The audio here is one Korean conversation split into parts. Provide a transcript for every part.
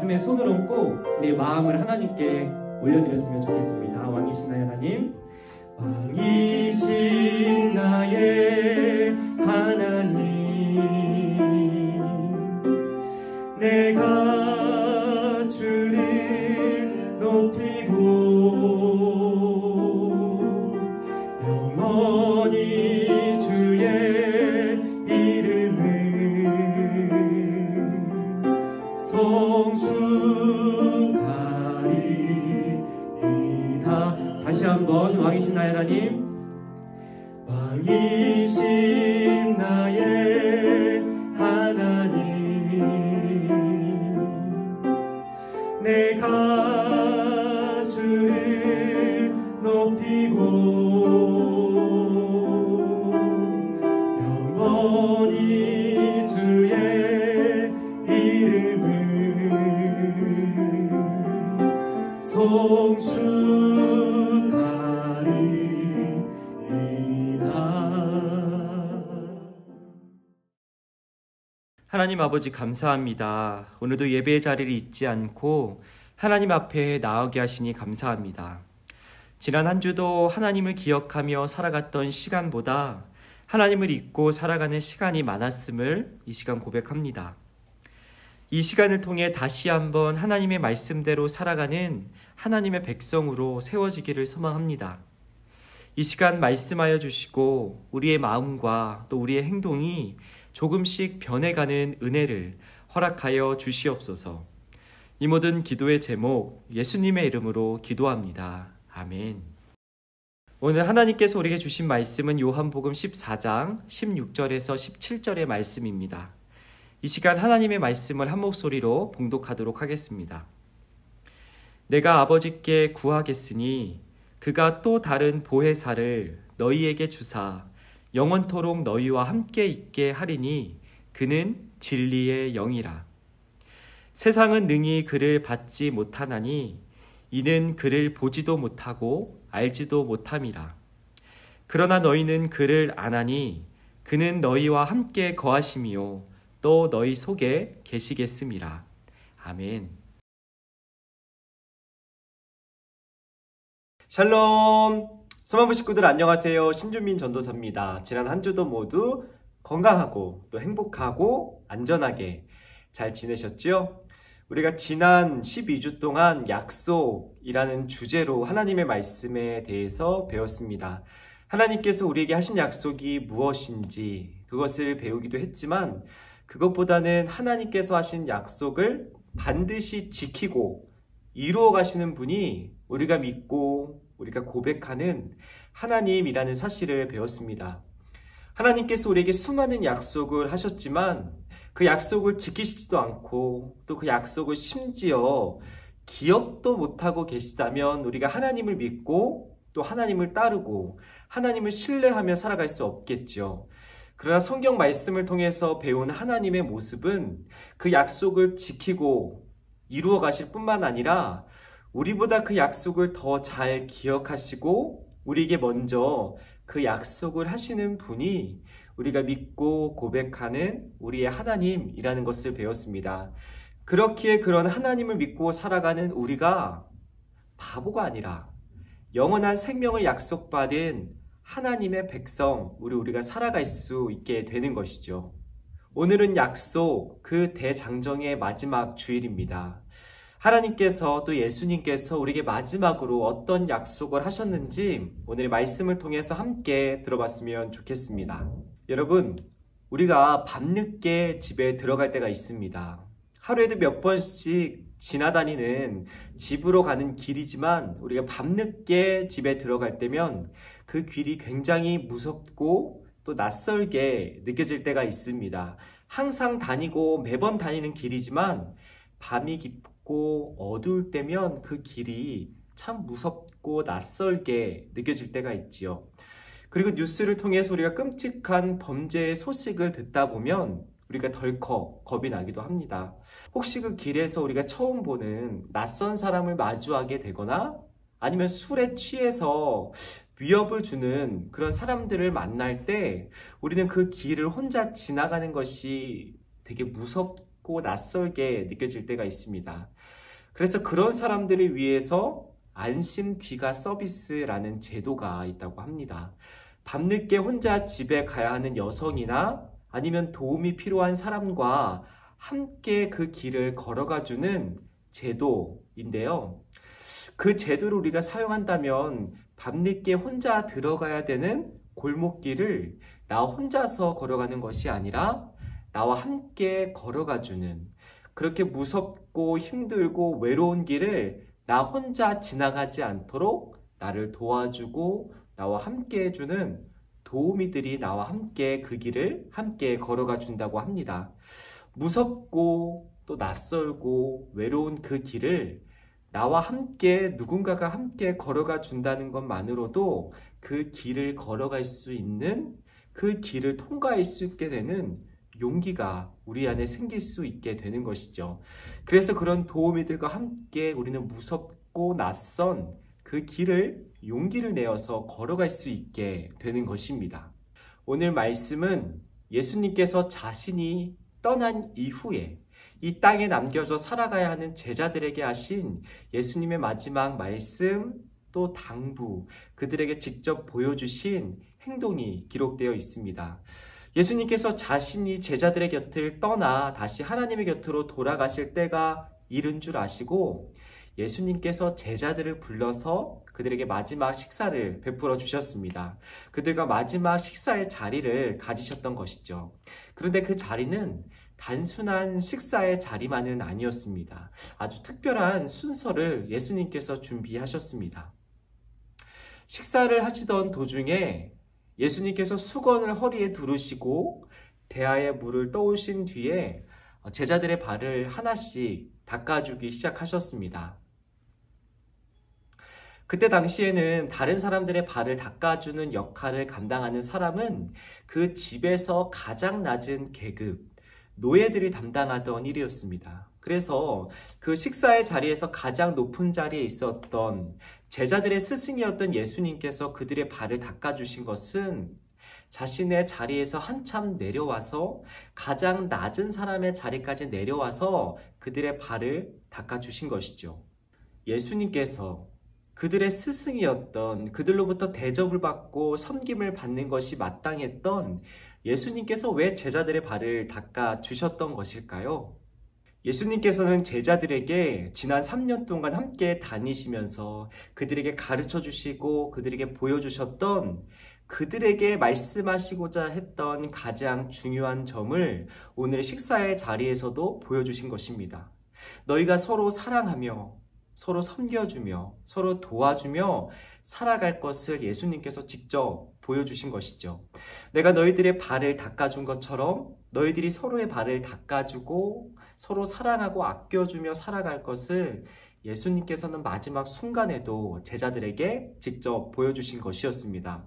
가슴에 손을 얹고 우리의 마음을 하나님께 올려드렸으면 좋겠습니다. 왕이신 나의 하나님, 왕이신 나의 하나님, 내가 주를 높이고 영원히 주의 이름을 성축하리이다. 다시 한번 왕이신 나의 하나님, 왕이신 나의 하나님, 내가 주를 높이고 영원히 주의 이름을 성축하리이다. 하나님 아버지 감사합니다. 오늘도 예배의 자리를 잊지 않고 하나님 앞에 나오게 하시니 감사합니다. 지난 한 주도 하나님을 기억하며 살아갔던 시간보다 하나님을 잊고 살아가는 시간이 많았음을 이 시간 고백합니다. 이 시간을 통해 다시 한번 하나님의 말씀대로 살아가는 하나님의 백성으로 세워지기를 소망합니다. 이 시간 말씀하여 주시고 우리의 마음과 또 우리의 행동이 조금씩 변해가는 은혜를 허락하여 주시옵소서. 이 모든 기도의 제목 예수님의 이름으로 기도합니다. 아멘. 오늘 하나님께서 우리에게 주신 말씀은 요한복음 14장 16절에서 17절의 말씀입니다. 이 시간 하나님의 말씀을 한 목소리로 봉독하도록 하겠습니다. 내가 아버지께 구하겠으니 그가 또 다른 보혜사를 너희에게 주사 영원토록 너희와 함께 있게 하리니 그는 진리의 영이라. 세상은 능히 그를 받지 못하나니 이는 그를 보지도 못하고 알지도 못함이라. 그러나 너희는 그를 아나니 그는 너희와 함께 거하시며 또 너희 속에 계시겠음이라. 아멘. 샬롬! 소망부 식구들 안녕하세요. 신준민 전도사입니다. 지난 한 주도 모두 건강하고 또 행복하고 안전하게 잘 지내셨죠? 우리가 지난 12주 동안 약속이라는 주제로 하나님의 말씀에 대해서 배웠습니다. 하나님께서 우리에게 하신 약속이 무엇인지 그것을 배우기도 했지만 그것보다는 하나님께서 하신 약속을 반드시 지키고 이루어 가시는 분이 우리가 믿고 우리가 고백하는 하나님이라는 사실을 배웠습니다. 하나님께서 우리에게 수많은 약속을 하셨지만 그 약속을 지키시지도 않고 또 그 약속을 심지어 기억도 못하고 계시다면 우리가 하나님을 믿고 또 하나님을 따르고 하나님을 신뢰하며 살아갈 수 없겠죠. 그러나 성경 말씀을 통해서 배운 하나님의 모습은 그 약속을 지키고 이루어 가실 뿐만 아니라 우리보다 그 약속을 더 잘 기억하시고 우리에게 먼저 그 약속을 하시는 분이 우리가 믿고 고백하는 우리의 하나님이라는 것을 배웠습니다. 그렇기에 그런 하나님을 믿고 살아가는 우리가 바보가 아니라 영원한 생명을 약속받은 하나님의 백성, 우리가 살아갈 수 있게 되는 것이죠. 오늘은 약속, 그 대장정의 마지막 주일입니다. 하나님께서 또 예수님께서 우리에게 마지막으로 어떤 약속을 하셨는지 오늘의 말씀을 통해서 함께 들어봤으면 좋겠습니다. 여러분, 우리가 밤늦게 집에 들어갈 때가 있습니다. 하루에도 몇 번씩 지나다니는 집으로 가는 길이지만 우리가 밤늦게 집에 들어갈 때면 그 길이 굉장히 무섭고 또 낯설게 느껴질 때가 있습니다. 항상 다니고 매번 다니는 길이지만 밤이 깊고 어두울 때면 그 길이 참 무섭고 낯설게 느껴질 때가 있지요. 그리고 뉴스를 통해서 우리가 끔찍한 범죄의 소식을 듣다 보면 우리가 덜컥 겁이 나기도 합니다. 혹시 그 길에서 우리가 처음 보는 낯선 사람을 마주하게 되거나 아니면 술에 취해서 위협을 주는 그런 사람들을 만날 때 우리는 그 길을 혼자 지나가는 것이 되게 무섭고 무섭고 낯설게 느껴질 때가 있습니다. 그래서 그런 사람들을 위해서 안심 귀가 서비스라는 제도가 있다고 합니다. 밤늦게 혼자 집에 가야 하는 여성이나 아니면 도움이 필요한 사람과 함께 그 길을 걸어가주는 제도인데요. 그 제도를 우리가 사용한다면 밤늦게 혼자 들어가야 되는 골목길을 나 혼자서 걸어가는 것이 아니라 나와 함께 걸어가주는, 그렇게 무섭고 힘들고 외로운 길을 나 혼자 지나가지 않도록 나를 도와주고 나와 함께 해주는 도우미들이 나와 함께 그 길을 함께 걸어가 준다고 합니다. 무섭고 또 낯설고 외로운 그 길을 나와 함께 누군가가 함께 걸어가 준다는 것만으로도 그 길을 걸어갈 수 있는, 그 길을 통과할 수 있게 되는 용기가 우리 안에 생길 수 있게 되는 것이죠. 그래서 그런 도우미들과 함께 우리는 무섭고 낯선 그 길을 용기를 내어서 걸어갈 수 있게 되는 것입니다. 오늘 말씀은 예수님께서 자신이 떠난 이후에 이 땅에 남겨져 살아가야 하는 제자들에게 하신 예수님의 마지막 말씀, 또 당부, 그들에게 직접 보여주신 행동이 기록되어 있습니다. 예수님께서 자신이 제자들의 곁을 떠나 다시 하나님의 곁으로 돌아가실 때가 이른 줄 아시고 예수님께서 제자들을 불러서 그들에게 마지막 식사를 베풀어 주셨습니다. 그들과 마지막 식사의 자리를 가지셨던 것이죠. 그런데 그 자리는 단순한 식사의 자리만은 아니었습니다. 아주 특별한 순서를 예수님께서 준비하셨습니다. 식사를 하시던 도중에 예수님께서 수건을 허리에 두르시고 대야에 물을 떠오신 뒤에 제자들의 발을 하나씩 닦아주기 시작하셨습니다. 그때 당시에는 다른 사람들의 발을 닦아주는 역할을 감당하는 사람은 그 집에서 가장 낮은 계급, 노예들이 담당하던 일이었습니다. 그래서 그 식사의 자리에서 가장 높은 자리에 있었던 제자들의 스승이었던 예수님께서 그들의 발을 닦아주신 것은 자신의 자리에서 한참 내려와서 가장 낮은 사람의 자리까지 내려와서 그들의 발을 닦아주신 것이죠. 예수님께서 그들의 스승이었던, 그들로부터 대접을 받고 섬김을 받는 것이 마땅했던 예수님께서 왜 제자들의 발을 닦아주셨던 것일까요? 예수님께서는 제자들에게 지난 3년 동안 함께 다니시면서 그들에게 가르쳐 주시고 그들에게 보여주셨던, 그들에게 말씀하시고자 했던 가장 중요한 점을 오늘 식사의 자리에서도 보여주신 것입니다. 너희가 서로 사랑하며 서로 섬겨주며 서로 도와주며 살아갈 것을 예수님께서 직접 보여주신 것이죠. 내가 너희들의 발을 닦아준 것처럼 너희들이 서로의 발을 닦아주고 서로 사랑하고 아껴주며 살아갈 것을 예수님께서는 마지막 순간에도 제자들에게 직접 보여주신 것이었습니다.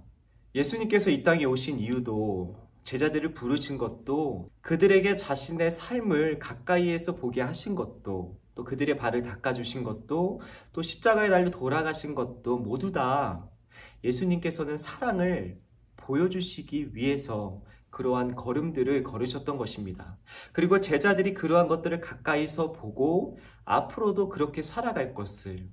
예수님께서 이 땅에 오신 이유도, 제자들을 부르신 것도, 그들에게 자신의 삶을 가까이에서 보게 하신 것도, 또 그들의 발을 닦아주신 것도, 또 십자가에 달려 돌아가신 것도 모두 다 예수님께서는 사랑을 보여주시기 위해서 그러한 걸음들을 걸으셨던 것입니다. 그리고 제자들이 그러한 것들을 가까이서 보고 앞으로도 그렇게 살아갈 것을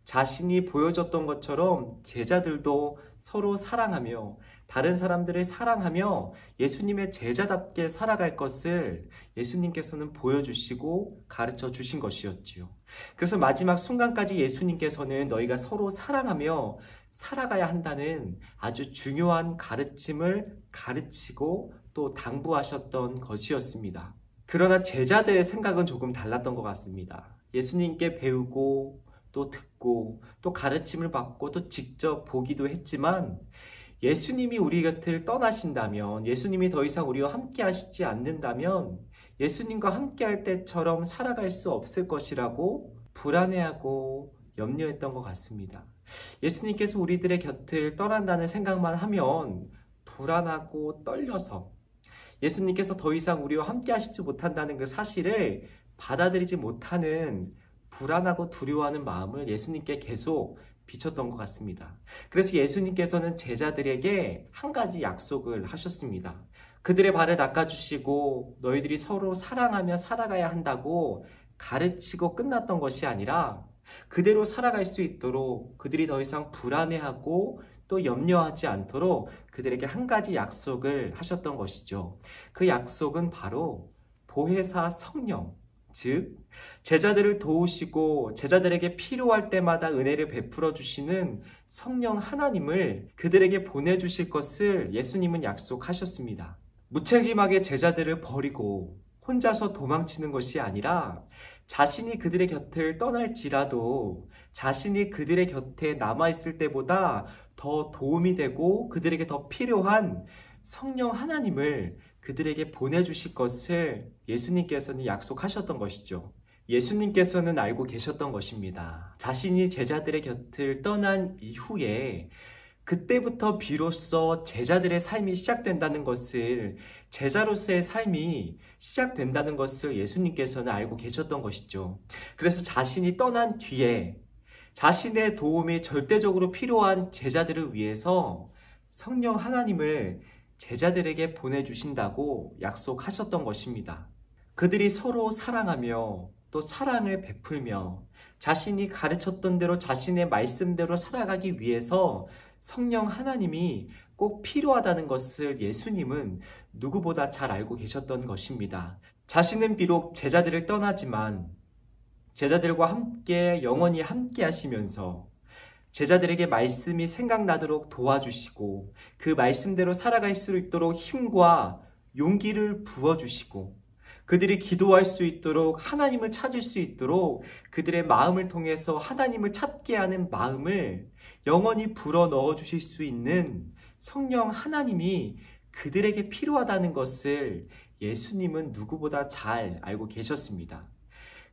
자신이 보여줬던 것처럼 제자들도 서로 사랑하며 다른 사람들을 사랑하며 예수님의 제자답게 살아갈 것을 예수님께서는 보여주시고 가르쳐 주신 것이었지요. 그래서 마지막 순간까지 예수님께서는 너희가 서로 사랑하며 살아가야 한다는 아주 중요한 가르침을 가르치고 또 당부하셨던 것이었습니다. 그러나 제자들의 생각은 조금 달랐던 것 같습니다. 예수님께 배우고 또 듣고 또 가르침을 받고 또 직접 보기도 했지만 예수님이 우리 곁을 떠나신다면, 예수님이 더 이상 우리와 함께 하시지 않는다면 예수님과 함께 할 때처럼 살아갈 수 없을 것이라고 불안해하고 염려했던 것 같습니다. 예수님께서 우리들의 곁을 떠난다는 생각만 하면 불안하고 떨려서 예수님께서 더 이상 우리와 함께 하시지 못한다는 그 사실을 받아들이지 못하는 불안하고 두려워하는 마음을 예수님께 계속 비쳤던 것 같습니다. 그래서 예수님께서는 제자들에게 한 가지 약속을 하셨습니다. 그들의 발을 닦아주시고 너희들이 서로 사랑하며 살아가야 한다고 가르치고 끝났던 것이 아니라 그대로 살아갈 수 있도록 그들이 더 이상 불안해하고 또 염려하지 않도록 그들에게 한 가지 약속을 하셨던 것이죠. 그 약속은 바로 보혜사 성령, 즉 제자들을 도우시고 제자들에게 필요할 때마다 은혜를 베풀어 주시는 성령 하나님을 그들에게 보내주실 것을 예수님은 약속하셨습니다. 무책임하게 제자들을 버리고 혼자서 도망치는 것이 아니라 자신이 그들의 곁을 떠날지라도 자신이 그들의 곁에 남아있을 때보다 더 도움이 되고 그들에게 더 필요한 성령 하나님을 그들에게 보내주실 것을 예수님께서는 약속하셨던 것이죠. 예수님께서는 알고 계셨던 것입니다. 자신이 제자들의 곁을 떠난 이후에 그때부터 비로소 제자들의 삶이 시작된다는 것을, 제자로서의 삶이 시작된다는 것을 예수님께서는 알고 계셨던 것이죠. 그래서 자신이 떠난 뒤에 자신의 도움이 절대적으로 필요한 제자들을 위해서 성령 하나님을 제자들에게 보내주신다고 약속하셨던 것입니다. 그들이 서로 사랑하며 또 사랑을 베풀며 자신이 가르쳤던 대로 자신의 말씀대로 살아가기 위해서 성령 하나님이 꼭 필요하다는 것을 예수님은 누구보다 잘 알고 계셨던 것입니다. 자신은 비록 제자들을 떠나지만 제자들과 함께 영원히 함께 하시면서 제자들에게 말씀이 생각나도록 도와주시고 그 말씀대로 살아갈 수 있도록 힘과 용기를 부어주시고 그들이 기도할 수 있도록 하나님을 찾을 수 있도록 그들의 마음을 통해서 하나님을 찾게 하는 마음을 영원히 불어넣어 주실 수 있는 성령 하나님이 그들에게 필요하다는 것을 예수님은 누구보다 잘 알고 계셨습니다.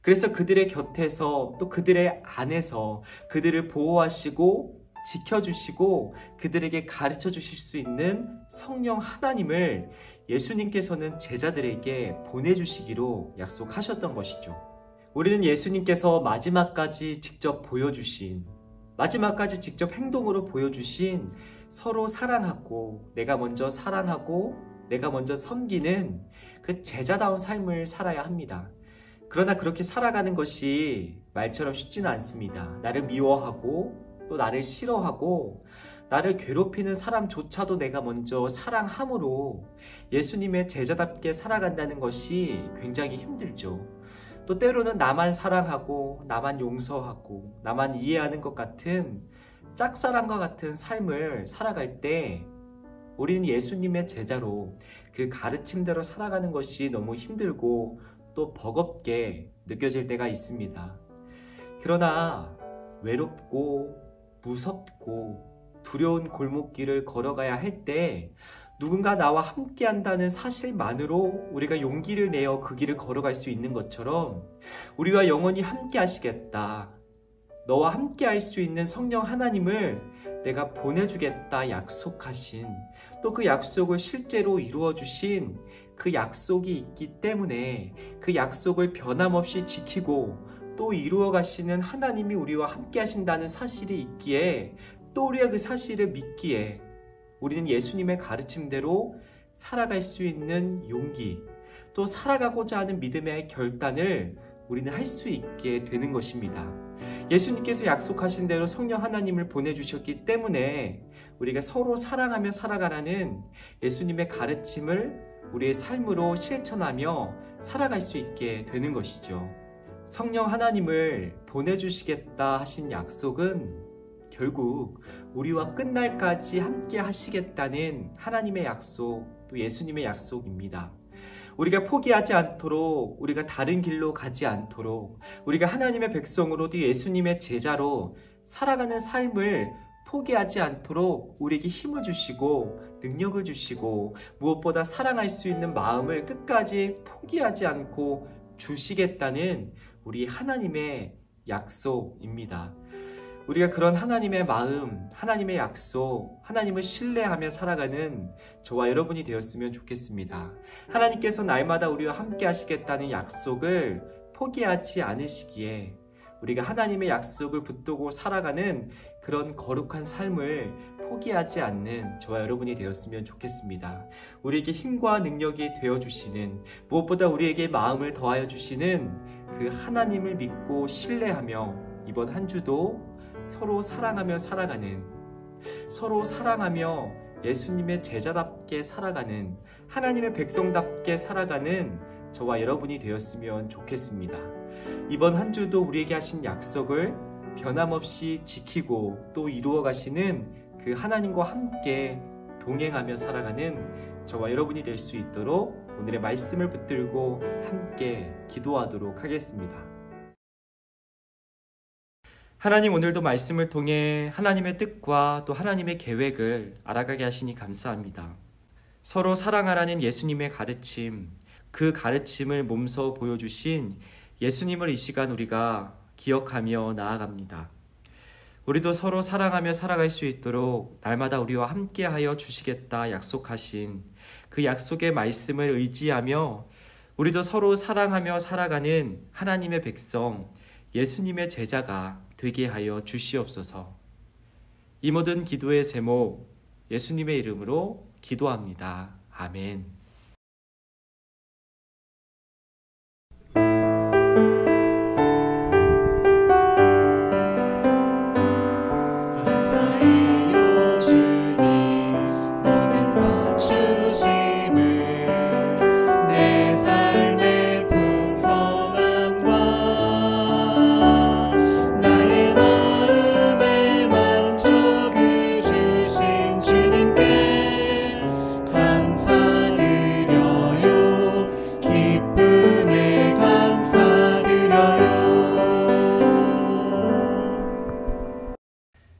그래서 그들의 곁에서 또 그들의 안에서 그들을 보호하시고 지켜주시고 그들에게 가르쳐 주실 수 있는 성령 하나님을 예수님께서는 제자들에게 보내주시기로 약속하셨던 것이죠. 우리는 예수님께서 마지막까지 직접 보여주신, 마지막까지 직접 행동으로 보여주신 서로 사랑하고 내가 먼저 사랑하고 내가 먼저 섬기는 그 제자다운 삶을 살아야 합니다. 그러나 그렇게 살아가는 것이 말처럼 쉽지는 않습니다. 나를 미워하고 또 나를 싫어하고 나를 괴롭히는 사람조차도 내가 먼저 사랑함으로 예수님의 제자답게 살아간다는 것이 굉장히 힘들죠. 또 때로는 나만 사랑하고 나만 용서하고 나만 이해하는 것 같은 짝사랑과 같은 삶을 살아갈 때 우리는 예수님의 제자로 그 가르침대로 살아가는 것이 너무 힘들고 또 버겁게 느껴질 때가 있습니다. 그러나 외롭고 무섭고 두려운 골목길을 걸어가야 할 때 누군가 나와 함께 한다는 사실만으로 우리가 용기를 내어 그 길을 걸어갈 수 있는 것처럼 우리와 영원히 함께 하시겠다, 너와 함께 할 수 있는 성령 하나님을 내가 보내주겠다 약속하신, 또 그 약속을 실제로 이루어 주신 그 약속이 있기 때문에 그 약속을 변함없이 지키고 또 이루어 가시는 하나님이 우리와 함께 하신다는 사실이 있기에 또 우리가 그 사실을 믿기에 우리는 예수님의 가르침대로 살아갈 수 있는 용기, 또 살아가고자 하는 믿음의 결단을 우리는 할 수 있게 되는 것입니다. 예수님께서 약속하신 대로 성령 하나님을 보내주셨기 때문에 우리가 서로 사랑하며 살아가라는 예수님의 가르침을 우리의 삶으로 실천하며 살아갈 수 있게 되는 것이죠. 성령 하나님을 보내주시겠다 하신 약속은 결국 우리와 끝날까지 함께 하시겠다는 하나님의 약속, 또 예수님의 약속입니다. 우리가 포기하지 않도록, 우리가 다른 길로 가지 않도록, 우리가 하나님의 백성으로 또 예수님의 제자로 살아가는 삶을 포기하지 않도록 우리에게 힘을 주시고 능력을 주시고 무엇보다 사랑할 수 있는 마음을 끝까지 포기하지 않고 주시겠다는 우리 하나님의 약속입니다. 우리가 그런 하나님의 마음, 하나님의 약속, 하나님을 신뢰하며 살아가는 저와 여러분이 되었으면 좋겠습니다. 하나님께서 날마다 우리와 함께 하시겠다는 약속을 포기하지 않으시기에 우리가 하나님의 약속을 붙들고 살아가는 그런 거룩한 삶을 포기하지 않는 저와 여러분이 되었으면 좋겠습니다. 우리에게 힘과 능력이 되어주시는, 무엇보다 우리에게 마음을 더하여 주시는 그 하나님을 믿고 신뢰하며 이번 한 주도 서로 사랑하며 살아가는, 서로 사랑하며 예수님의 제자답게 살아가는, 하나님의 백성답게 살아가는 저와 여러분이 되었으면 좋겠습니다. 이번 한 주도 우리에게 하신 약속을 변함없이 지키고 또 이루어 가시는 그 하나님과 함께 동행하며 살아가는 저와 여러분이 될 수 있도록 오늘의 말씀을 붙들고 함께 기도하도록 하겠습니다. 하나님, 오늘도 말씀을 통해 하나님의 뜻과 또 하나님의 계획을 알아가게 하시니 감사합니다. 서로 사랑하라는 예수님의 가르침, 그 가르침을 몸소 보여주신 예수님을 이 시간 우리가 기억하며 나아갑니다. 우리도 서로 사랑하며 살아갈 수 있도록 날마다 우리와 함께하여 주시겠다 약속하신 그 약속의 말씀을 의지하며 우리도 서로 사랑하며 살아가는 하나님의 백성, 예수님의 제자가 되게 하여 주시옵소서. 이 모든 기도의 제목 예수님의 이름으로 기도합니다. 아멘.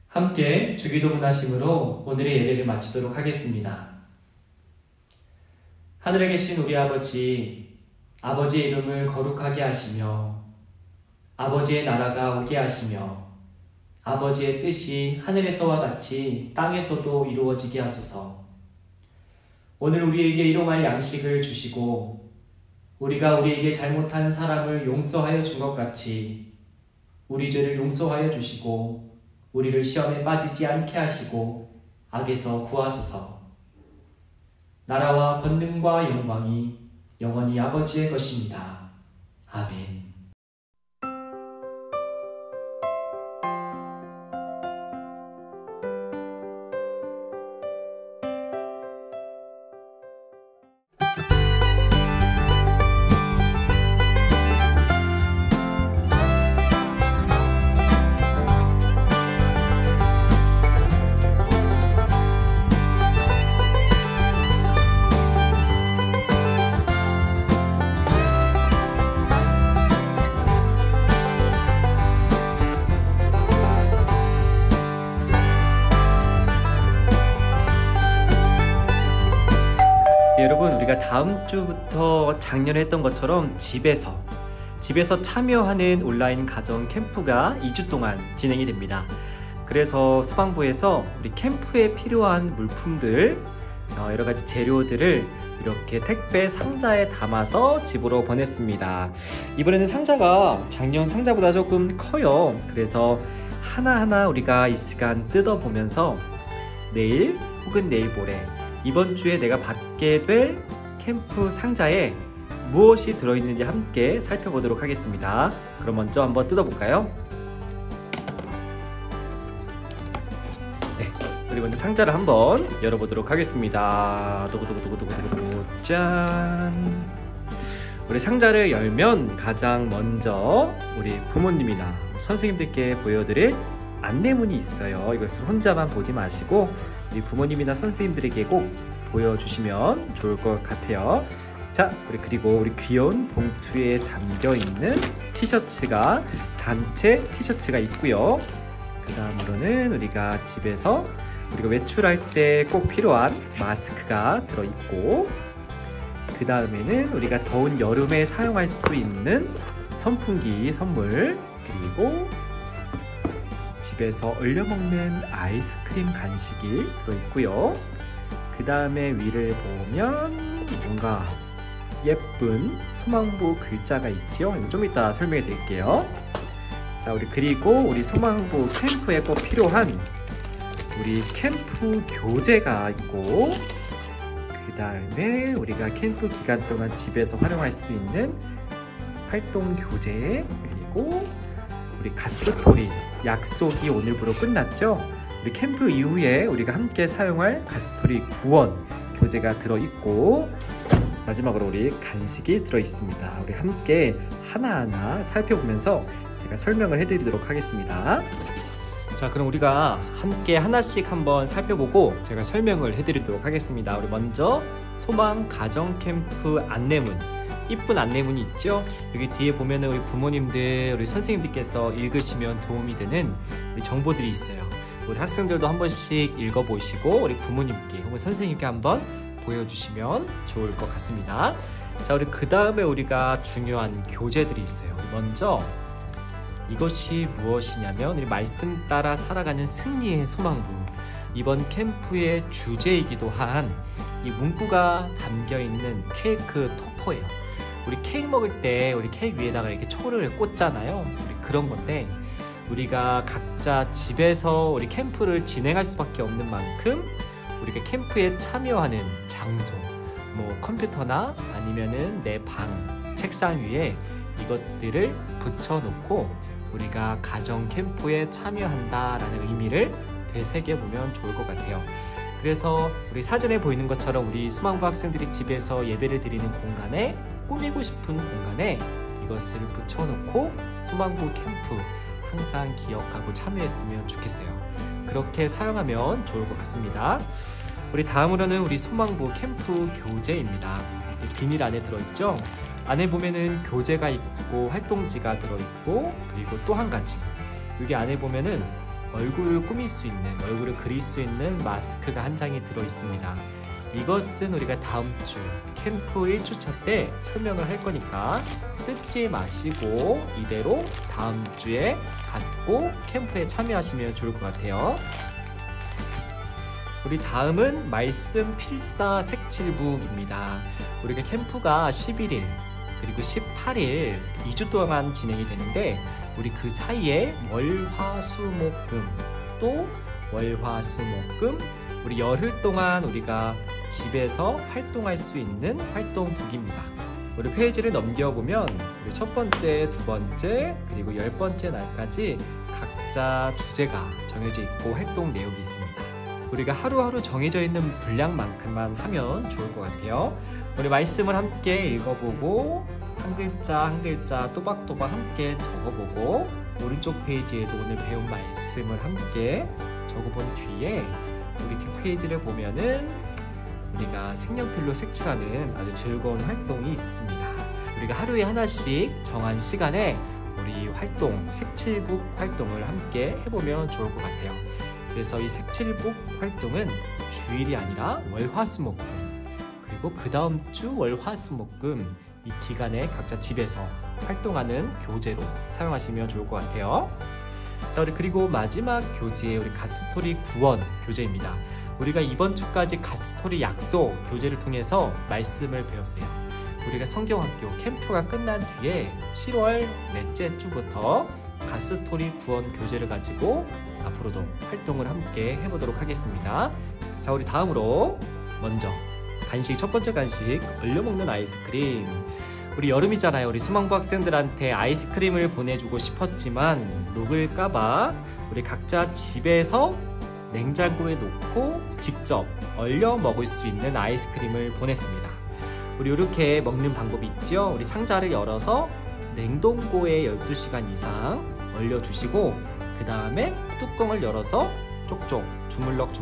함께 주기도 문하심으로 오늘의 예배를 마치도록 하겠습니다. 하늘에 계신 우리 아버지, 아버지의 이름을 거룩하게 하시며 아버지의 나라가 오게 하시며 아버지의 뜻이 하늘에서와 같이 땅에서도 이루어지게 하소서. 오늘 우리에게 일용할 양식을 주시고 우리가 우리에게 잘못한 사람을 용서하여 준 것 같이 우리 죄를 용서하여 주시고 우리를 시험에 빠지지 않게 하시고 악에서 구하소서. 나라와 권능과 영광이 영원히 아버지의 것입니다. 아멘. 여러분, 우리가 다음 주부터 작년에 했던 것처럼 집에서 참여하는 온라인 가정 캠프가 2주 동안 진행이 됩니다. 그래서 소방부에서 우리 캠프에 필요한 물품들, 여러 가지 재료들을 이렇게 택배 상자에 담아서 집으로 보냈습니다. 이번에는 상자가 작년 상자보다 조금 커요. 그래서 하나하나 우리가 이 시간 뜯어보면서 내일 혹은 내일 모레 이번 주에 내가 받게 될 캠프 상자에 무엇이 들어있는지 함께 살펴보도록 하겠습니다. 그럼 먼저 한번 뜯어볼까요? 네, 우리 먼저 상자를 한번 열어보도록 하겠습니다. 두구두구두구두구두구 짠! 우리 상자를 열면 가장 먼저 우리 부모님이나 선생님들께 보여드릴 안내문이 있어요. 이것을 혼자만 보지 마시고 우리 부모님이나 선생님들에게 꼭 보여주시면 좋을 것 같아요. 자, 그리고 우리 귀여운 봉투에 담겨있는 티셔츠가 단체 티셔츠가 있고요. 그 다음으로는 우리가 집에서 우리가 외출할 때 꼭 필요한 마스크가 들어있고, 그 다음에는 우리가 더운 여름에 사용할 수 있는 선풍기 선물, 그리고 집에서 얼려 먹는 아이스크림 간식이 들어있고요. 그 다음에 위를 보면 뭔가 예쁜 소망부 글자가 있지요. 좀 이따 설명해 드릴게요. 자, 우리 그리고 우리 소망부 캠프에 꼭 필요한 우리 캠프 교재가 있고, 그 다음에 우리가 캠프 기간 동안 집에서 활용할 수 있는 활동 교재, 그리고 우리 가스토리 약속이 오늘부로 끝났죠. 우리 캠프 이후에 우리가 함께 사용할 가스토리 구원 교재가 들어있고, 마지막으로 우리 간식이 들어있습니다. 우리 함께 하나하나 살펴보면서 제가 설명을 해드리도록 하겠습니다. 자, 그럼 우리가 함께 하나씩 한번 살펴보고 제가 설명을 해드리도록 하겠습니다. 우리 먼저 소망 가정 캠프 안내문, 이쁜 안내문이 있죠. 여기 뒤에 보면은 우리 부모님들, 우리 선생님들께서 읽으시면 도움이 되는 우리 정보들이 있어요. 우리 학생들도 한 번씩 읽어보시고 우리 부모님께 혹은 선생님께 한번 보여주시면 좋을 것 같습니다. 자, 우리 그 다음에 우리가 중요한 교재들이 있어요. 먼저 이것이 무엇이냐면 우리 말씀 따라 살아가는 승리의 소망부, 이번 캠프의 주제이기도 한 이 문구가 담겨있는 케이크 토퍼예요. 우리 케이크 먹을 때 우리 케이크 위에다가 이렇게 초를 꽂잖아요. 우리 그런 건데, 우리가 각자 집에서 우리 캠프를 진행할 수밖에 없는 만큼 우리가 캠프에 참여하는 장소, 뭐 컴퓨터나 아니면은 내 방, 책상 위에 이것들을 붙여놓고 우리가 가정 캠프에 참여한다라는 의미를 되새겨보면 좋을 것 같아요. 그래서 우리 사진에 보이는 것처럼 우리 소망부 학생들이 집에서 예배를 드리는 공간에, 꾸미고 싶은 공간에 이것을 붙여놓고 소망부 캠프 항상 기억하고 참여했으면 좋겠어요. 그렇게 사용하면 좋을 것 같습니다. 우리 다음으로는 우리 소망부 캠프 교재입니다. 비닐 안에 들어있죠? 안에 보면은 교재가 있고 활동지가 들어있고, 그리고 또 한 가지, 여기 안에 보면은 얼굴을 꾸밀 수 있는, 얼굴을 그릴 수 있는 마스크가 한 장이 들어있습니다. 이것은 우리가 다음 주 캠프 1주차 때 설명을 할 거니까 뜯지 마시고 이대로 다음 주에 갖고 캠프에 참여하시면 좋을 것 같아요. 우리 다음은 말씀 필사 색칠북입니다. 우리가 캠프가 11일 그리고 18일 2주 동안 진행이 되는데, 우리 그 사이에 월화수목금, 또 월화수목금 우리 열흘 동안 우리가 집에서 활동할 수 있는 활동북입니다. 우리 페이지를 넘겨보면 우리 첫 번째, 두 번째, 그리고 10번째 날까지 각자 주제가 정해져 있고 활동 내용이 있습니다. 우리가 하루하루 정해져 있는 분량만큼만 하면 좋을 것 같아요. 우리 말씀을 함께 읽어보고 한 글자 한 글자 또박또박 함께 적어보고, 오른쪽 페이지에도 오늘 배운 말씀을 함께 적어본 뒤에 우리 뒷페이지를 보면은 우리가 색연필로 색칠하는 아주 즐거운 활동이 있습니다. 우리가 하루에 하나씩 정한 시간에 우리 활동, 색칠북 활동을 함께 해보면 좋을 것 같아요. 그래서 이 색칠북 활동은 주일이 아니라 월화수목금, 그리고 그 다음 주 월화수목금 이 기간에 각자 집에서 활동하는 교재로 사용하시면 좋을 것 같아요. 자, 우리 그리고 마지막 교재, 우리 가스토리 구원 교재입니다. 우리가 이번 주까지 가스토리 약속 교재를 통해서 말씀을 배웠어요. 우리가 성경학교 캠프가 끝난 뒤에 7월 넷째 주부터 가스토리 구원 교재를 가지고 앞으로도 활동을 함께 해보도록 하겠습니다. 자, 우리 다음으로 먼저 간식, 첫 번째 간식, 얼려 먹는 아이스크림. 우리 여름이잖아요. 우리 소망부 학생들한테 아이스크림을 보내주고 싶었지만 녹을까봐 우리 각자 집에서 냉장고에 놓고 직접 얼려 먹을 수 있는 아이스크림을 보냈습니다. 우리 이렇게 먹는 방법이 있죠. 우리 상자를 열어서 냉동고에 12시간 이상 얼려주시고, 그 다음에 뚜껑을 열어서 쪽쪽 주물럭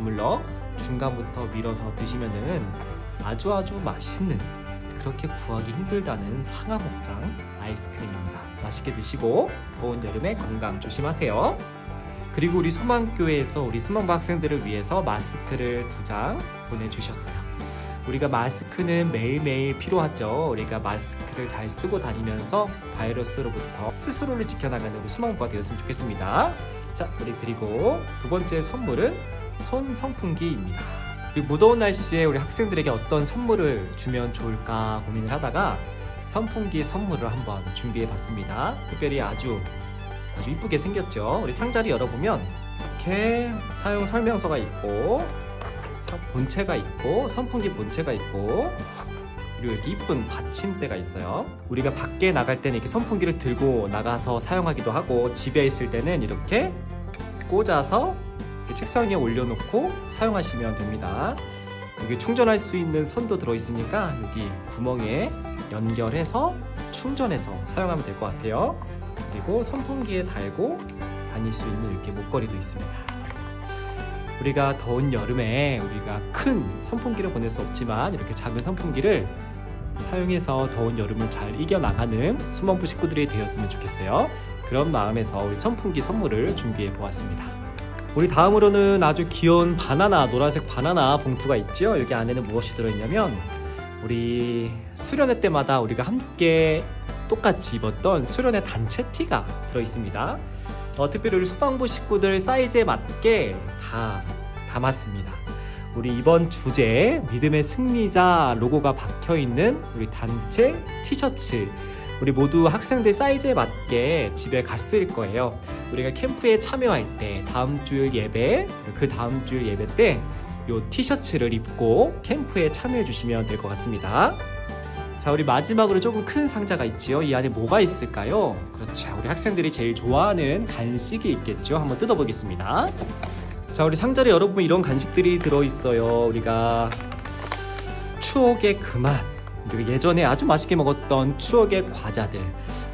중간부터 밀어서 드시면은 아주 맛있는, 그렇게 구하기 힘들다는 상하목장 아이스크림입니다. 맛있게 드시고 더운 여름에 건강 조심하세요. 그리고 우리 소망교회에서 우리 소망부 학생들을 위해서 마스크를 2장 보내주셨어요. 우리가 마스크는 매일매일 필요하죠. 우리가 마스크를 잘 쓰고 다니면서 바이러스로부터 스스로를 지켜나가는 우리 소망부가 되었으면 좋겠습니다. 자, 우리 그리고 두 번째 선물은 손 선풍기입니다. 무더운 날씨에 우리 학생들에게 어떤 선물을 주면 좋을까 고민을 하다가 선풍기 선물을 한번 준비해 봤습니다. 특별히 아주 아주 이쁘게 생겼죠. 우리 상자를 열어보면 이렇게 사용 설명서가 있고 본체가 있고 선풍기 본체가 있고 그리고 이렇게 이쁜 받침대가 있어요. 우리가 밖에 나갈 때는 이렇게 선풍기를 들고 나가서 사용하기도 하고 집에 있을 때는 이렇게 꽂아서 이렇게 책상 위에 올려놓고 사용하시면 됩니다. 여기 충전할 수 있는 선도 들어있으니까 여기 구멍에 연결해서 충전해서 사용하면 될 것 같아요. 그리고 선풍기에 달고 다닐 수 있는 이렇게 목걸이도 있습니다. 우리가 더운 여름에 우리가 큰 선풍기를 보낼 수 없지만 이렇게 작은 선풍기를 사용해서 더운 여름을 잘 이겨나가는 수멍부 식구들이 되었으면 좋겠어요. 그런 마음에서 우리 선풍기 선물을 준비해 보았습니다. 우리 다음으로는 아주 귀여운 바나나, 노란색 바나나 봉투가 있죠. 여기 안에는 무엇이 들어있냐면 우리 수련회 때마다 우리가 함께 똑같이 입었던 수련회 단체 티가 들어있습니다. 특별히 우리 소방부 식구들 사이즈에 맞게 다 담았습니다. 우리 이번 주제 믿음의 승리자 로고가 박혀있는 우리 단체 티셔츠, 우리 모두 학생들 사이즈에 맞게 집에 갔을 거예요. 우리가 캠프에 참여할 때 다음 주 예배, 그 다음 주 예배 때 이 티셔츠를 입고 캠프에 참여해 주시면 될 것 같습니다. 자, 우리 마지막으로 조금 큰 상자가 있지요. 이 안에 뭐가 있을까요? 그렇죠, 우리 학생들이 제일 좋아하는 간식이 있겠죠. 한번 뜯어보겠습니다. 자, 우리 상자를 열어보면 이런 간식들이 들어있어요. 우리가 추억의 그 맛, 그리고 예전에 아주 맛있게 먹었던 추억의 과자들,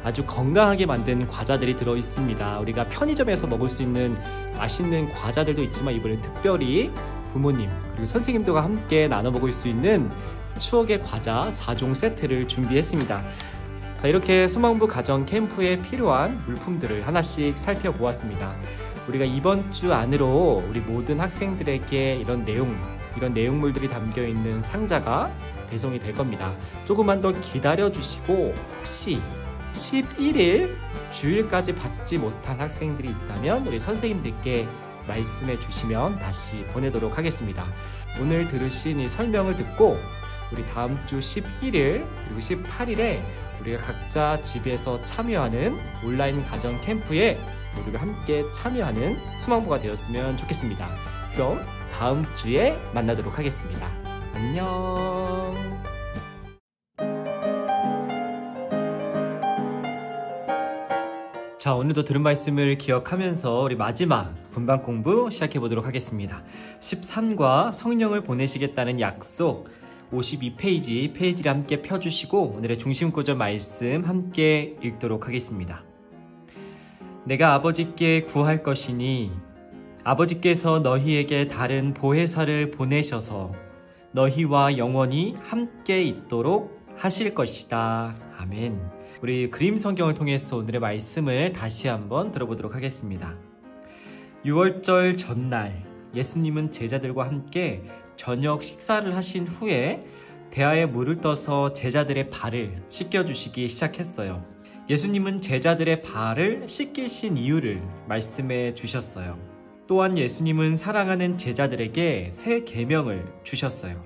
아주 건강하게 만든 과자들이 들어있습니다. 우리가 편의점에서 먹을 수 있는 맛있는 과자들도 있지만 이번엔 특별히 부모님 그리고 선생님들과 함께 나눠 먹을 수 있는 추억의 과자 4종 세트를 준비했습니다. 자, 이렇게 수망부 가정 캠프에 필요한 물품들을 하나씩 살펴보았습니다. 우리가 이번 주 안으로 우리 모든 학생들에게 이런 내용물들이 담겨있는 상자가 배송이 될 겁니다. 조금만 더 기다려 주시고 혹시 11일 주일까지 받지 못한 학생들이 있다면 우리 선생님들께 말씀해 주시면 다시 보내도록 하겠습니다. 오늘 들으신 이 설명을 듣고 우리 다음 주 11일 그리고 18일에 우리가 각자 집에서 참여하는 온라인 가정 캠프에 모두가 함께 참여하는 수망부가 되었으면 좋겠습니다. 그럼 다음 주에 만나도록 하겠습니다. 안녕. 자, 오늘도 들은 말씀을 기억하면서 우리 마지막 분반 공부 시작해 보도록 하겠습니다. 13과 성령을 보내시겠다는 약속 52페이지를 함께 펴주시고 오늘의 중심 구절 말씀 함께 읽도록 하겠습니다. 내가 아버지께 구할 것이니 아버지께서 너희에게 다른 보혜사를 보내셔서 너희와 영원히 함께 있도록 하실 것이다. 아멘. 우리 그림 성경을 통해서 오늘의 말씀을 다시 한번 들어보도록 하겠습니다. 6월절 전날 예수님은 제자들과 함께 저녁 식사를 하신 후에 대야에 물을 떠서 제자들의 발을 씻겨주시기 시작했어요. 예수님은 제자들의 발을 씻기신 이유를 말씀해 주셨어요. 또한 예수님은 사랑하는 제자들에게 새 계명을 주셨어요.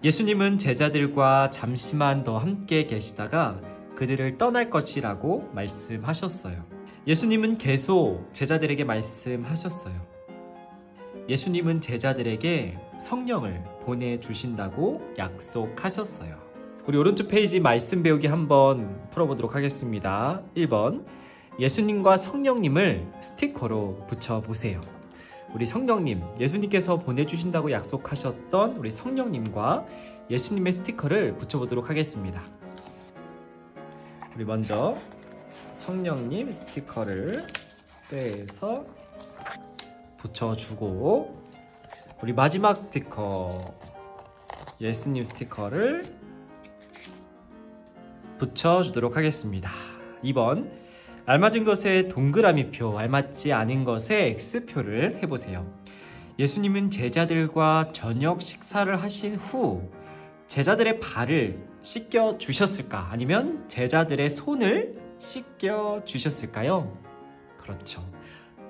예수님은 제자들과 잠시만 더 함께 계시다가 그들을 떠날 것이라고 말씀하셨어요. 예수님은 계속 제자들에게 말씀하셨어요. 예수님은 제자들에게 성령을 보내주신다고 약속하셨어요. 우리 오른쪽 페이지 말씀 배우기 한번 풀어보도록 하겠습니다. 1번, 예수님과 성령님을 스티커로 붙여보세요. 우리 성령님, 예수님께서 보내주신다고 약속하셨던 우리 성령님과 예수님의 스티커를 붙여보도록 하겠습니다. 우리 먼저 성령님 스티커를 떼서 붙여주고 우리 마지막 스티커 예수님 스티커를 붙여주도록 하겠습니다. 2번, 알맞은 것에 동그라미표, 알맞지 않은 것에 X표를 해보세요. 예수님은 제자들과 저녁 식사를 하신 후 제자들의 발을 씻겨 주셨을까? 아니면 제자들의 손을 씻겨 주셨을까요? 그렇죠.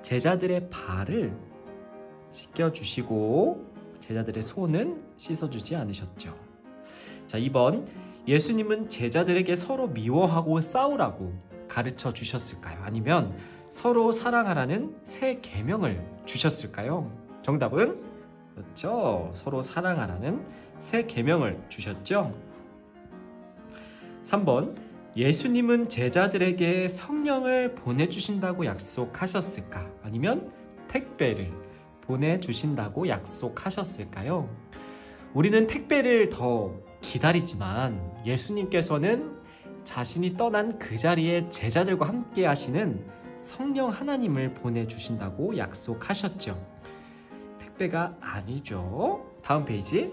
제자들의 발을 씻겨 주시고 제자들의 손은 씻어주지 않으셨죠. 자, 2번, 예수님은 제자들에게 서로 미워하고 싸우라고 가르쳐 주셨을까요? 아니면 서로 사랑하라는 새 계명을 주셨을까요? 정답은 그렇죠. 서로 사랑하라는 새 계명을 주셨죠. 3번 예수님은 제자들에게 성령을 보내주신다고 약속하셨을까? 아니면 택배를 보내주신다고 약속하셨을까요? 우리는 택배를 더 기다리지만 예수님께서는 자신이 떠난 그 자리에 제자들과 함께 하시는 성령 하나님을 보내주신다고 약속하셨죠. 택배가 아니죠. 다음 페이지.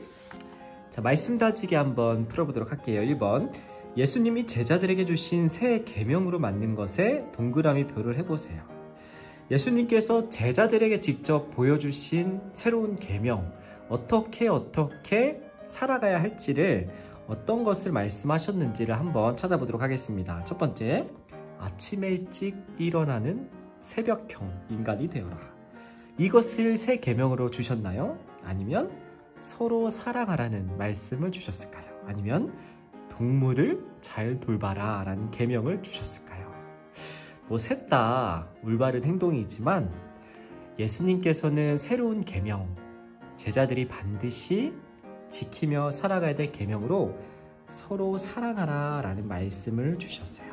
자, 말씀 다지기 한번 풀어보도록 할게요. 1번 예수님이 제자들에게 주신 새 계명으로 맞는 것에 동그라미 표를 해보세요. 예수님께서 제자들에게 직접 보여주신 새로운 계명, 어떻게 살아가야 할지를 어떤 것을 말씀하셨는지를 한번 찾아보도록 하겠습니다. 첫 번째, 아침에 일찍 일어나는 새벽형 인간이 되어라. 이것을 새 계명으로 주셨나요? 아니면 서로 사랑하라는 말씀을 주셨을까요? 아니면 동물을 잘 돌봐라 라는 계명을 주셨을까요? 셋 다 올바른 행동이지만 예수님께서는 새로운 계명, 제자들이 반드시 지키며 살아가야 될 계명으로 서로 사랑하라 라는 말씀을 주셨어요.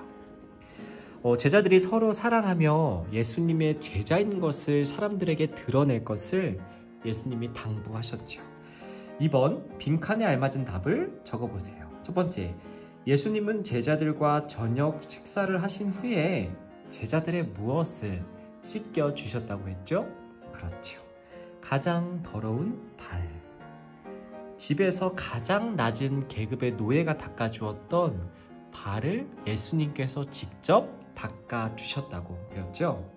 제자들이 서로 사랑하며 예수님의 제자인 것을 사람들에게 드러낼 것을 예수님이 당부하셨죠. 2번 빈칸에 알맞은 답을 적어보세요. 첫 번째, 예수님은 제자들과 저녁 식사를 하신 후에 제자들의 무엇을 씻겨주셨다고 했죠? 그렇죠. 가장 더러운 발. 집에서 가장 낮은 계급의 노예가 닦아주었던 발을 예수님께서 직접 닦아주셨다고 배웠죠?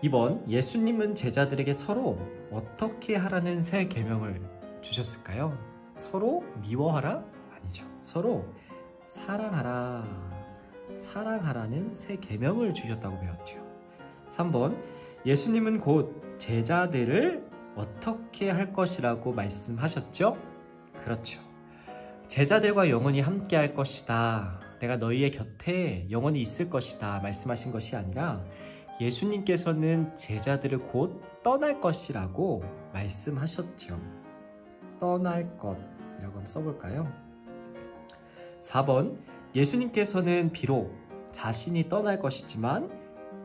2번, 예수님은 제자들에게 서로 어떻게 하라는 새 계명을 주셨을까요? 서로 미워하라? 아니죠. 서로 사랑하라는 새 계명을 주셨다고 배웠죠. 3번, 예수님은 곧 제자들을 어떻게 할 것이라고 말씀하셨죠? 그렇죠. 제자들과 영원히 함께 할 것이다. 내가 너희의 곁에 영원히 있을 것이다. 말씀하신 것이 아니라 예수님께서는 제자들을 곧 떠날 것이라고 말씀하셨죠. 떠날 것이라고 한번 써볼까요? 4번, 예수님께서는 비록 자신이 떠날 것이지만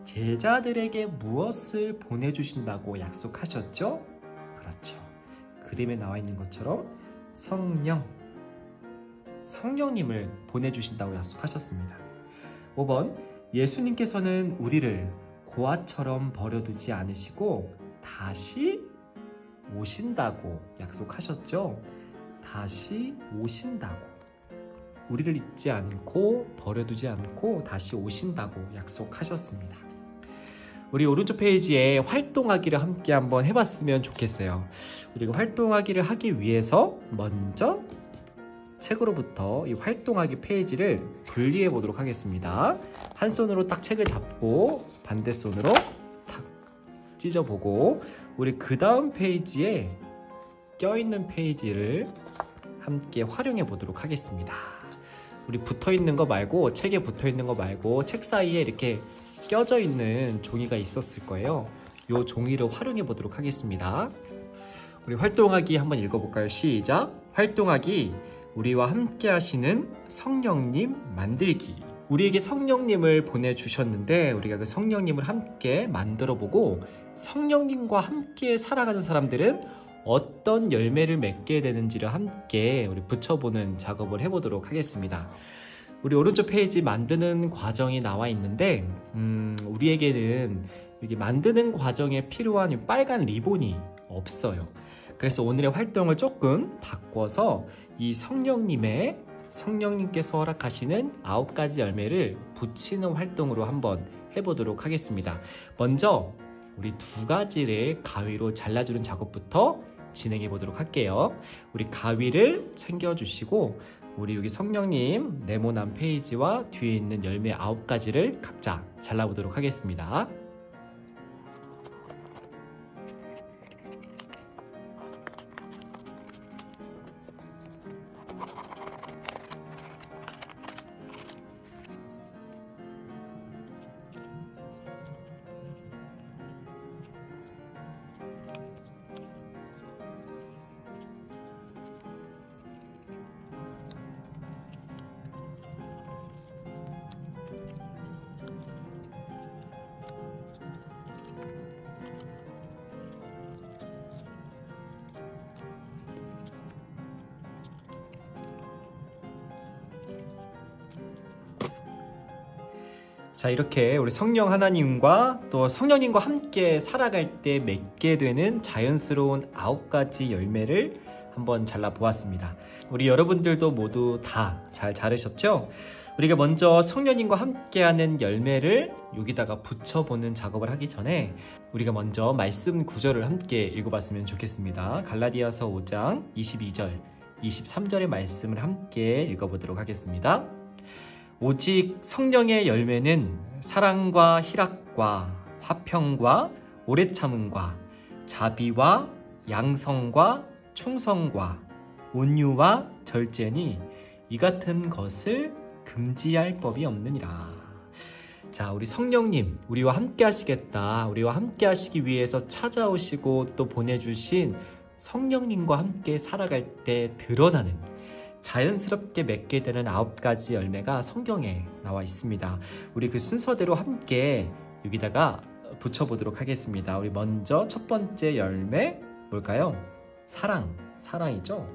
제자들에게 무엇을 보내주신다고 약속하셨죠? 그렇죠. 그림에 나와 있는 것처럼 성령님을 보내주신다고 약속하셨습니다. 5번, 예수님께서는 우리를 고아처럼 버려두지 않으시고 다시 오신다고 약속하셨죠? 다시 오신다고. 우리를 잊지 않고 버려두지 않고 다시 오신다고 약속하셨습니다. 우리 오른쪽 페이지에 활동하기를 함께 한번 해봤으면 좋겠어요. 우리가 활동하기를 하기 위해서 먼저 책으로부터 이 활동하기 페이지를 분리해 보도록 하겠습니다. 한 손으로 딱 책을 잡고 반대 손으로 탁 찢어보고 우리 그 다음 페이지에 껴있는 페이지를 함께 활용해 보도록 하겠습니다. 우리 붙어있는 거 말고 책에 붙어있는 거 말고 책 사이에 이렇게 껴져 있는 종이가 있었을 거예요. 이 종이를 활용해 보도록 하겠습니다. 우리 활동하기 한번 읽어볼까요? 시작! 활동하기, 우리와 함께 하시는 성령님 만들기. 우리에게 성령님을 보내주셨는데 우리가 그 성령님을 함께 만들어보고 성령님과 함께 살아가는 사람들은 어떤 열매를 맺게 되는지를 함께 우리 붙여보는 작업을 해보도록 하겠습니다. 우리 오른쪽 페이지 만드는 과정이 나와 있는데 우리에게는 여기 만드는 과정에 필요한 빨간 리본이 없어요. 그래서 오늘의 활동을 조금 바꿔서 이 성령님께서 허락하시는 9가지 열매를 붙이는 활동으로 한번 해보도록 하겠습니다. 먼저 우리 2가지를 가위로 잘라주는 작업부터 진행해 보도록 할게요. 우리 가위를 챙겨주시고 우리 여기 성령님 네모난 페이지와 뒤에 있는 열매 9가지를 각자 잘라보도록 하겠습니다. 자, 이렇게 우리 성령 하나님과 또 성령님과 함께 살아갈 때 맺게 되는 자연스러운 9가지 열매를 한번 잘라보았습니다. 우리 여러분들도 모두 다 잘 자르셨죠? 우리가 먼저 성령님과 함께하는 열매를 여기다가 붙여보는 작업을 하기 전에 우리가 먼저 말씀 구절을 함께 읽어봤으면 좋겠습니다. 갈라디아서 5장 22절, 23절의 말씀을 함께 읽어보도록 하겠습니다. 오직 성령의 열매는 사랑과 희락과 화평과 오래 참음과 자비와 양성과 충성과 온유와 절제니 이 같은 것을 금지할 법이 없느니라. 자, 우리 성령님, 우리와 함께 하시겠다. 우리와 함께 하시기 위해서 찾아오시고 또 보내주신 성령님과 함께 살아갈 때 드러나는 자연스럽게 맺게 되는 9가지 열매가 성경에 나와 있습니다. 우리 그 순서대로 함께 여기다가 붙여보도록 하겠습니다. 우리 먼저 첫 번째 열매 뭘까요? 사랑이죠?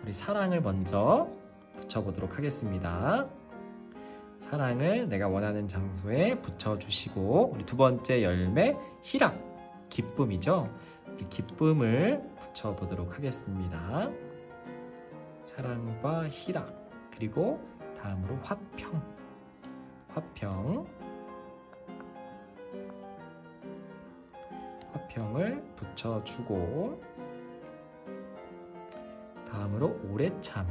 우리 사랑을 먼저 붙여보도록 하겠습니다. 사랑을 내가 원하는 장소에 붙여주시고, 우리 두 번째 열매 희락, 기쁨이죠? 기쁨을 붙여보도록 하겠습니다. 사랑과 희락, 그리고 다음으로 화평을 붙여주고, 다음으로 오래 참,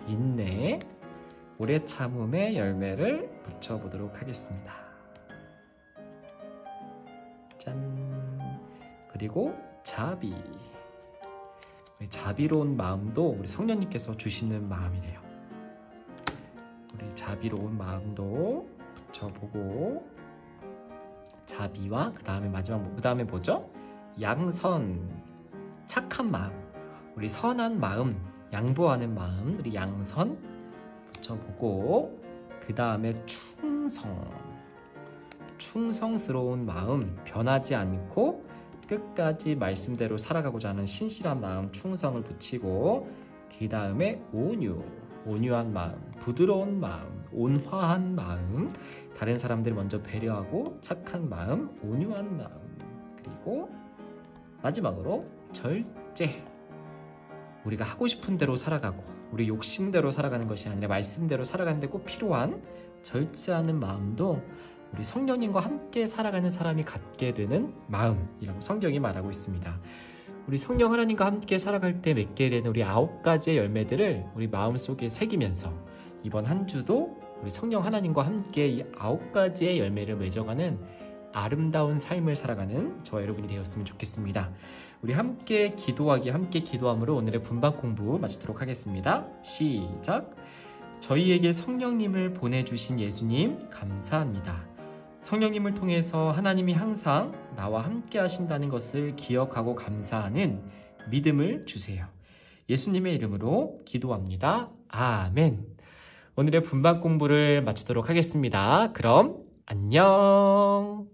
인내, 오래 참음의 열매를 붙여보도록 하겠습니다. 짠! 그리고 자비. 자비로운 마음도 우리 성령님께서 주시는 마음이래요. 우리 자비로운 마음도 붙여보고, 자비와 그 다음에 마지막, 그 다음에 뭐죠? 양선, 착한 마음, 우리 선한 마음, 양보하는 마음, 우리 양선 붙여보고, 그 다음에 충성스러운 마음, 변하지 않고 끝까지 말씀대로 살아가고자 하는 신실한 마음, 충성을 붙이고, 그 다음에 온유한 마음, 부드러운 마음, 온화한 마음, 다른 사람들을 먼저 배려하고 착한 마음, 온유한 마음, 그리고 마지막으로 절제. 우리가 하고 싶은 대로 살아가고 우리 욕심대로 살아가는 것이 아니라 말씀대로 살아가는 데 꼭 필요한 절제하는 마음도 우리 성령님과 함께 살아가는 사람이 갖게 되는 마음이라고 성경이 말하고 있습니다. 우리 성령 하나님과 함께 살아갈 때 맺게 되는 우리 9가지의 열매들을 우리 마음속에 새기면서 이번 한 주도 우리 성령 하나님과 함께 이 9가지의 열매를 맺어가는 아름다운 삶을 살아가는 저와 여러분이 되었으면 좋겠습니다. 우리 함께 기도하기, 함께 기도함으로 오늘의 분방 공부 마치도록 하겠습니다. 시작! 저희에게 성령님을 보내주신 예수님 감사합니다. 성령님을 통해서 하나님이 항상 나와 함께 하신다는 것을 기억하고 감사하는 믿음을 주세요. 예수님의 이름으로 기도합니다. 아멘. 오늘의 분방 공부를 마치도록 하겠습니다. 그럼 안녕.